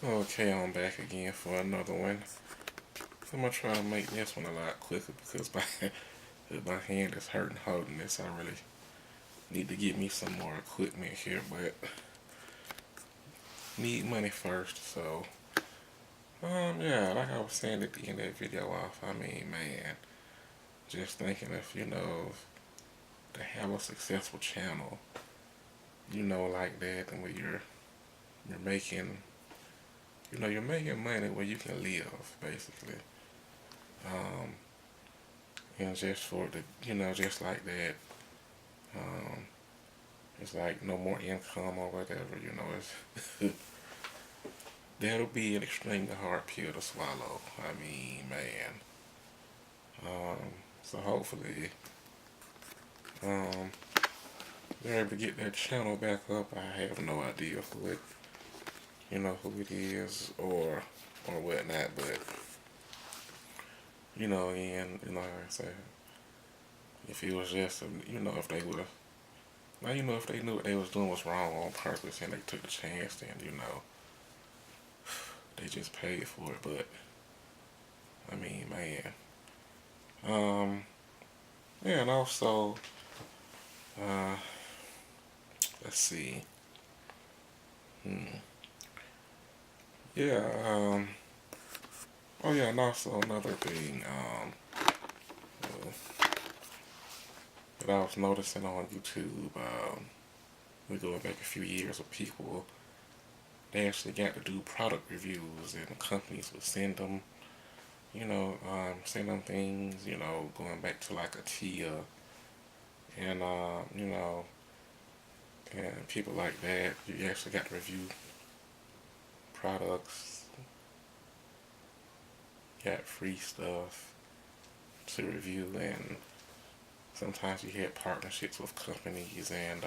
Okay, I'm back again for another one. I'm gonna try to make this one a lot quicker because my hand is hurting holding this. I really need to get me some more equipment here, but need money first. So, yeah, like I was saying at the end of that video off, I mean, man, just thinking if to have a successful channel, like that, and where you're making, you're making money where you can live, basically. Um, and just for the, just like that, um, it's like no more income or whatever, it's that'll be an extremely hard pill to swallow. I mean, man. So hopefully, um, they're able to get their channel back up. I have no idea who it is or whatnot, but and like I said, if it was just, if they would have, now if they knew what they was doing was wrong on purpose and they took the chance, then they just paid for it. But I mean, man. Yeah, and also, uh, let's see. Hmm. Yeah. Oh yeah, and also another thing. That I was noticing on YouTube. We go back a few years with people. They actually got to do product reviews, and companies would send them things. Going back to like a Tia, and and people like that. You actually got to review products, got free stuff to review, and sometimes you had partnerships with companies, and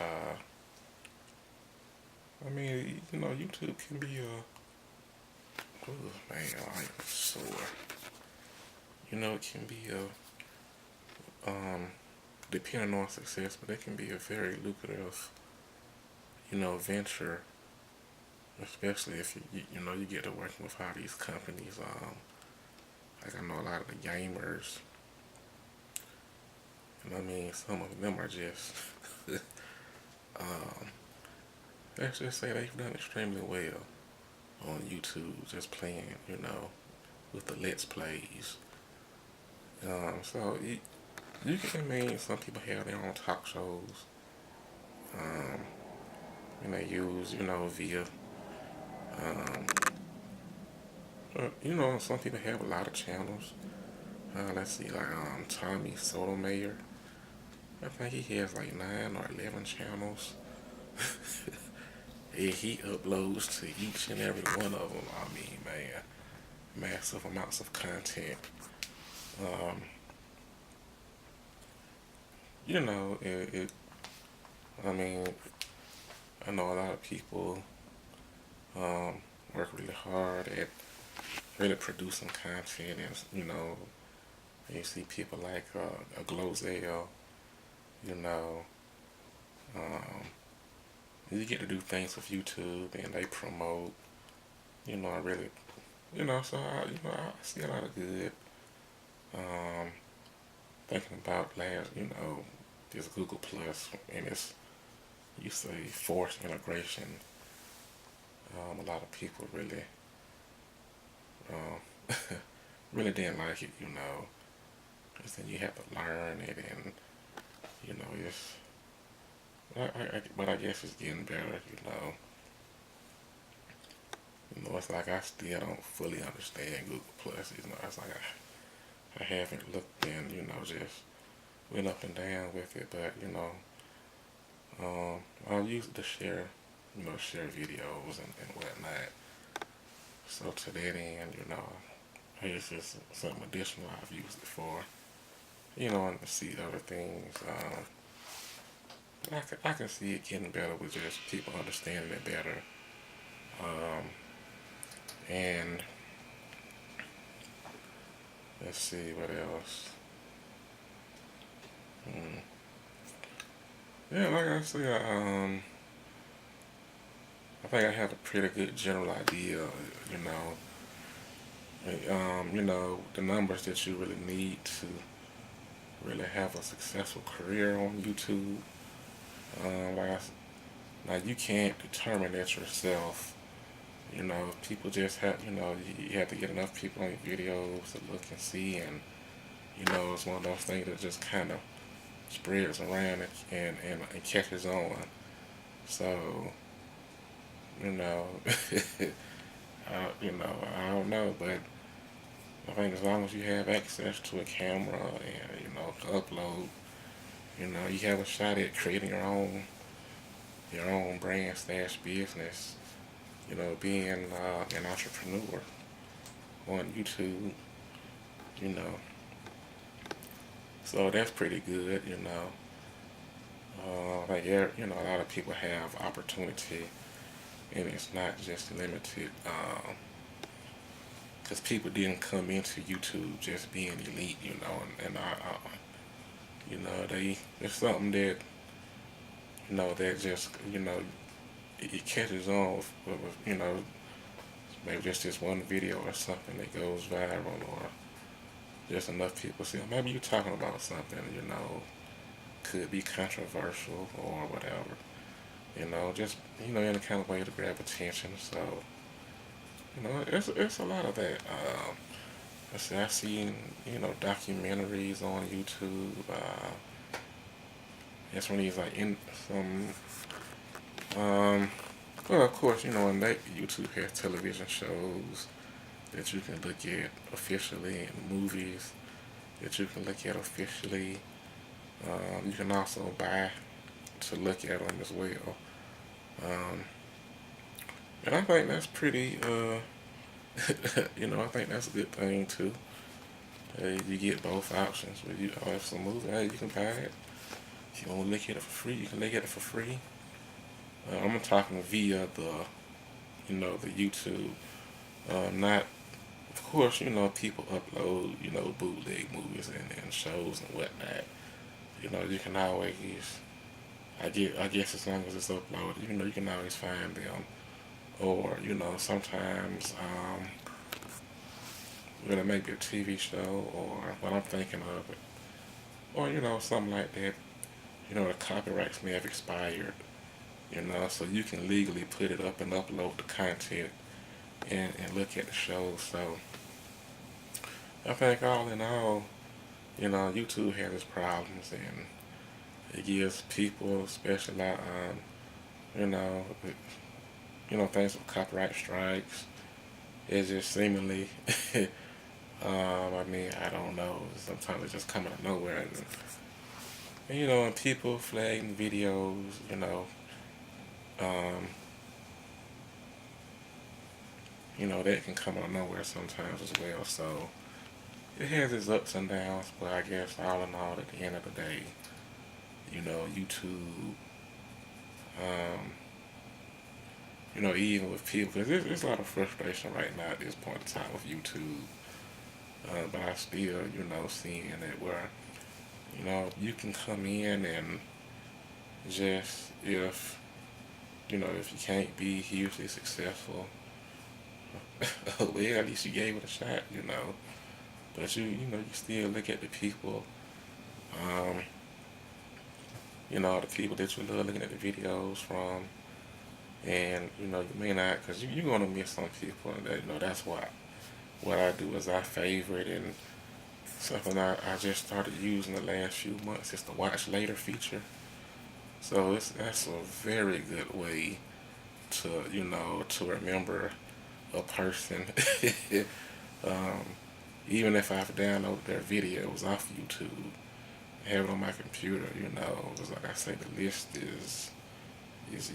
I mean, YouTube can be oh man, I am sore. It can be depending on success, but it can be a very lucrative, venture, especially if you get to working with all these companies. Like I know a lot of the gamers, and I mean, some of them are just, um, let's just say they've done extremely well on YouTube, just playing, with the Let's Plays. So you can, I mean, some people have their own talk shows, um, and they use, via, um, some people have a lot of channels. Let's see, like, Tommy Sotomayor. I think he has like 9 or 11 channels. And he uploads to each and every one of them. I mean, man, massive amounts of content. Um, I mean, I know a lot of people um, work really hard at really producing content, and you see people like a Glozell, you know, um, you get to do things with YouTube, and they promote, I really, so I see a lot of good. Um, Thinking about this Google Plus and its, you say, forced integration. A lot of people really, um, really didn't like it, because then you have to learn it, and it's. But I guess it's getting better, it's like I still don't fully understand Google Plus. It's like I haven't looked in, just went up and down with it, but I'll use it to share, share videos and whatnot. So to that end, it's just something additional I've used it for, and to see other things. I can see it getting better with just people understanding it better. Um, and let's see what else. Hmm. Yeah, like I said, I think I have a pretty good general idea, you know, the numbers that you really need to really have a successful career on YouTube. Like now you can't determine that yourself. You know, people just have, you have to get enough people on your videos to look and see, and it's one of those things that just kind of spreads around and catches on. So, you know, I don't know, but I think as long as you have access to a camera and to upload, you have a shot at creating your own brand slash business. Being an entrepreneur on YouTube. You know, so that's pretty good. Like a lot of people have opportunity, and it's not just limited. Because people didn't come into YouTube just being elite, it's something that that just it catches on with maybe just this one video or something that goes viral, or just enough people see, maybe you're talking about something could be controversial or whatever, just any kind of way to grab attention. So it's a lot of that. Let's see, I've seen documentaries on YouTube. It's when he's like in some well, of course, and that YouTube has television shows that you can look at officially, and movies that you can look at officially. You can also buy to look at them as well. Um, and I think that's pretty, I think that's a good thing too. You get both options. If you have some movie, hey, you can buy it. If you want to look at it for free, you can look at it for free. I'm talking via the YouTube. Not, of course, people upload, bootleg movies and shows and whatnot. You can always, I guess as long as it's uploaded, you can always find them. Or, sometimes, it may be a TV show or what I'm thinking of it. Or, something like that. The copyrights may have expired. So you can legally put it up and upload the content and look at the show. So I think all in all, YouTube has its problems, and it gives people, especially you know, things with copyright strikes. It's just seemingly, I don't know. Sometimes it just come out of nowhere, and people flagging videos, um, that can come out of nowhere sometimes as well. So it has its ups and downs, but I guess all in all, at the end of the day, YouTube, even with people, because there's a lot of frustration right now at this point in time with YouTube, but I still, seeing it where, you can come in and just, if you can't be hugely successful, well, at least you gave it a shot, but you still look at the people, the people that you love looking at the videos from, and, you may not, because you're going to miss some people, and that's why what I do is I favorite, and something I just started using the last few months is the watch later feature. So that's a very good way to, to remember a person. um, Even if I've downloaded their videos off YouTube, have it on my computer, it's like I say, the list is it's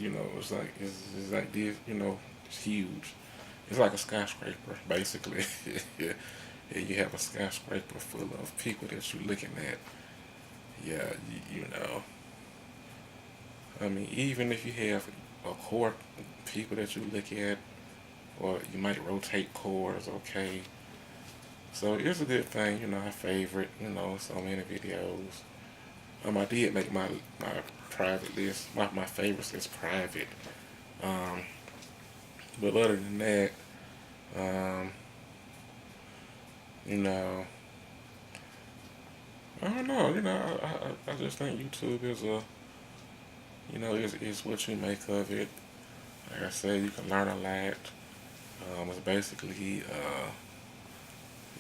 like this, it's huge. It's like a skyscraper, basically. And you have a skyscraper full of people that you're looking at. Yeah, even if you have a core people that you look at, or you might rotate cores, okay. So it's a good thing, I favorite, so many videos. I did make my private list, my favorites is private. Um, But other than that, um, you know, I don't know. I just think YouTube is is what you make of it. Like I said, you can learn a lot. It's basically,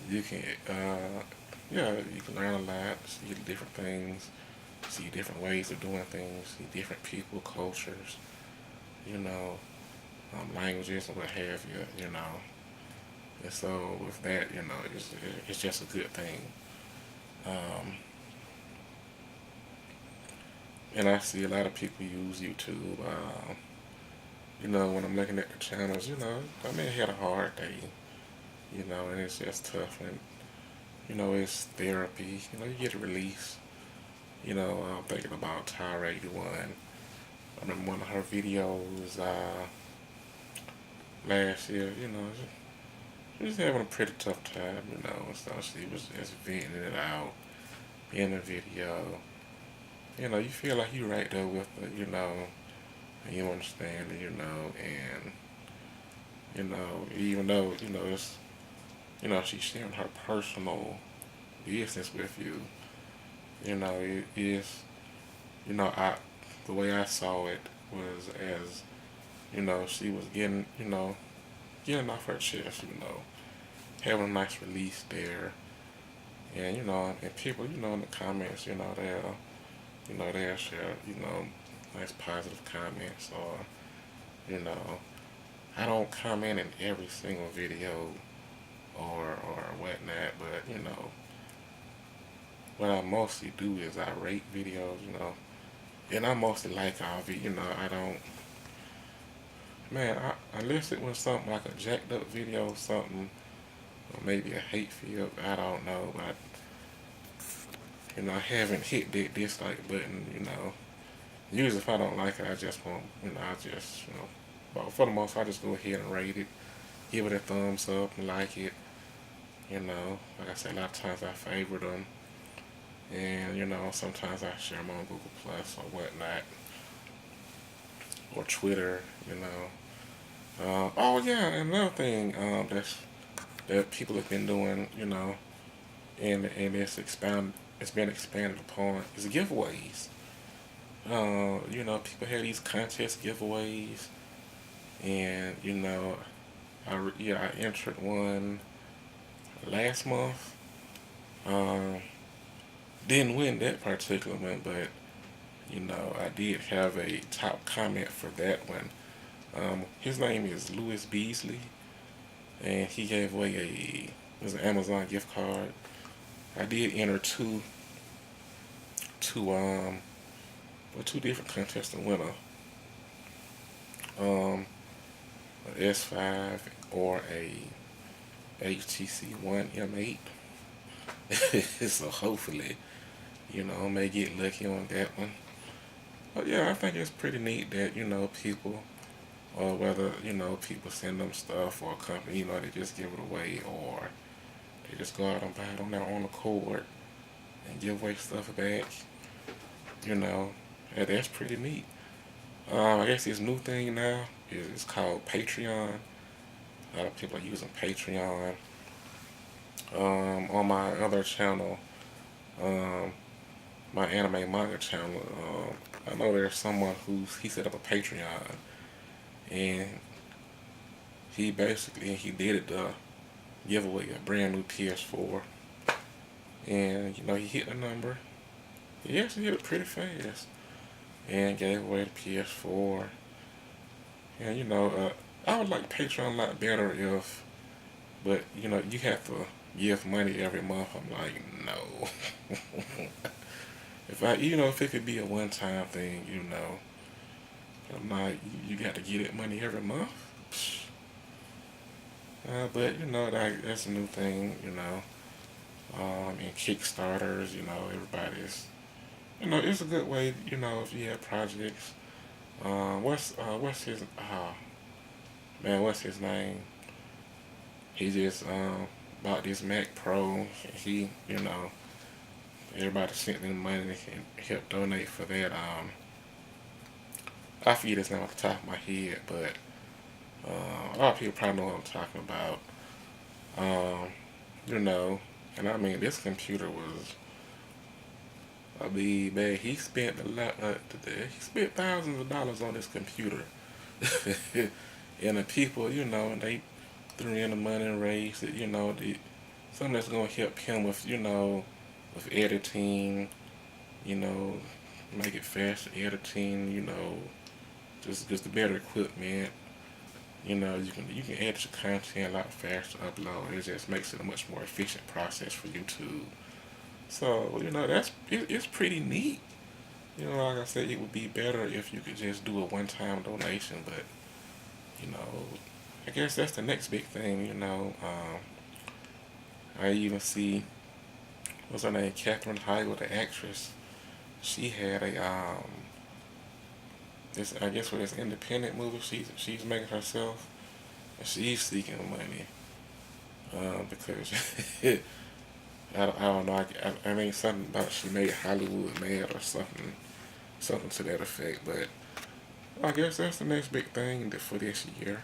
you can, yeah, you can learn a lot, see different things, see different ways of doing things, see different people, cultures, you know, languages and what have you. And so with that, it's just a good thing. Um, and I see a lot of people use YouTube. When I'm looking at the channels, I may have had a hard day, and it's just tough. And, it's therapy. You get a release. I'm thinking about Tyra 81. I remember one of her videos last year, she was having a pretty tough time, so she was just venting it out in the video. You feel like you're right there with her, and you understand it, and even though, it's, she's sharing her personal business with you, it is, I, the way I saw it was as, she was getting off her chest, having a nice release there. And, and people, in the comments, they'll share, nice positive comments or, you know, I don't comment in every single video or whatnot, but, what I mostly do is I rate videos, and I mostly like all of it, I don't, man, unless it was something like a jacked up video or something, or maybe a hate filled, I don't know, but, I haven't hit that dislike button, Usually if I don't like it, I just won't, I just, but for the most part, I just go ahead and rate it, give it a thumbs up and like it, like I said, a lot of times I favorite them, and, sometimes I share them on Google Plus or whatnot, or Twitter, oh yeah, another thing that people have been doing, and it's been expanded upon is giveaways. People have these contest giveaways, and I entered one last month. Um, didn't win that particular one, but I did have a top comment for that one. His name is Louis Beasley, and he gave away it was an Amazon gift card. I did enter two two different contests to win a S5 or a HTC One M8. So hopefully, I may get lucky on that one. But yeah, I think it's pretty neat that, people, or whether, people send them stuff or a company, they just give it away, or they just go out and buy it on their own accord and give away stuff back, and that's pretty neat. I guess this new thing now is called Patreon. A lot of people are using Patreon. On my other channel, um, my anime manga channel, I know there's someone he set up a Patreon, and he did it to give away a brand new PS4, and he hit the number. He actually hit it pretty fast, and gave away the PS4. And I would like Patreon a lot better but you have to give money every month. I'm like, no. If it could be a one-time thing, I'm like, you got to get it money every month. But that's a new thing, and Kickstarters, everybody's, it's a good way, if you have projects. What's his man? What's his name? He just bought this Mac Pro. He, everybody sent him money and helped donate for that. I forget his name off the top of my head, but A lot of people probably know what I'm talking about. You know, and I mean, this computer was, I mean, man, he spent a lot, he spent thousands of dollars on this computer. And the people, you know, they threw in the money and raised it, you know, something that's going to help him with, you know, with editing, you know, make it faster editing, you know, just the better equipment. You know, you can edit your content a lot faster, upload. It just makes it a much more efficient process for YouTube. So, you know, it's pretty neat. You know, like I said, it would be better if you could just do a one-time donation, but you know, I guess that's the next big thing. You know, I even see, what's her name, Catherine Heigl, the actress. She had a this, I guess, for this independent movie she's making herself, and she's seeking money because I don't know. I mean, something about she made Hollywood mad or something to that effect. But I guess that's the next big thing for this year.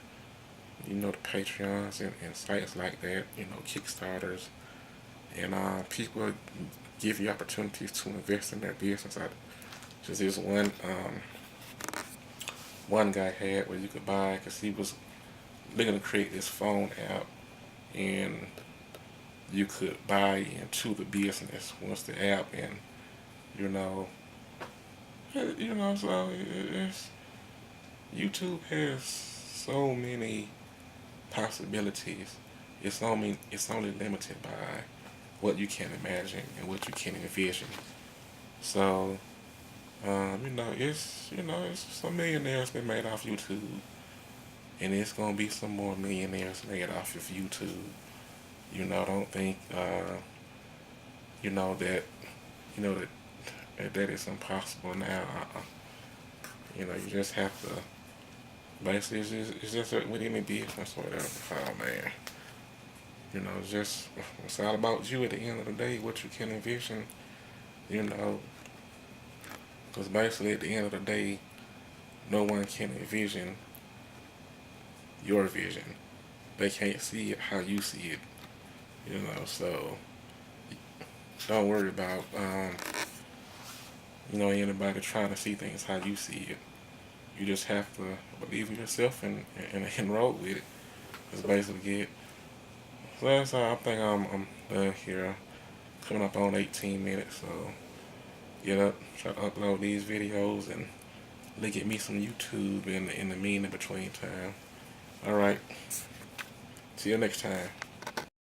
You know, the Patreons and sites like that. You know, Kickstarters, and people give you opportunities to invest in their business. Just this one guy had where you could buy, because he was looking to create this phone app, and you could buy into the business once the app, and you know, so YouTube has so many possibilities. It's only limited by what you can imagine and what you can envision. So, it's some millionaires been made off YouTube, and it's gonna be some more millionaires made off of YouTube. You know, don't think, that, that is impossible now. You know, you just have to. Basically, it's just with any business or whatever. Oh man, it's all about you at the end of the day. What you can envision, you know, because basically at the end of the day, no one can envision your vision. They can't see it how you see it. So don't worry about anybody trying to see things how you see it. You just have to believe in yourself and roll with it. That's basically it. So that's all. I think I'm done here. Coming up on 18 minutes. So get up, try to upload these videos, and look at me some YouTube in the between time. All right. See you next time.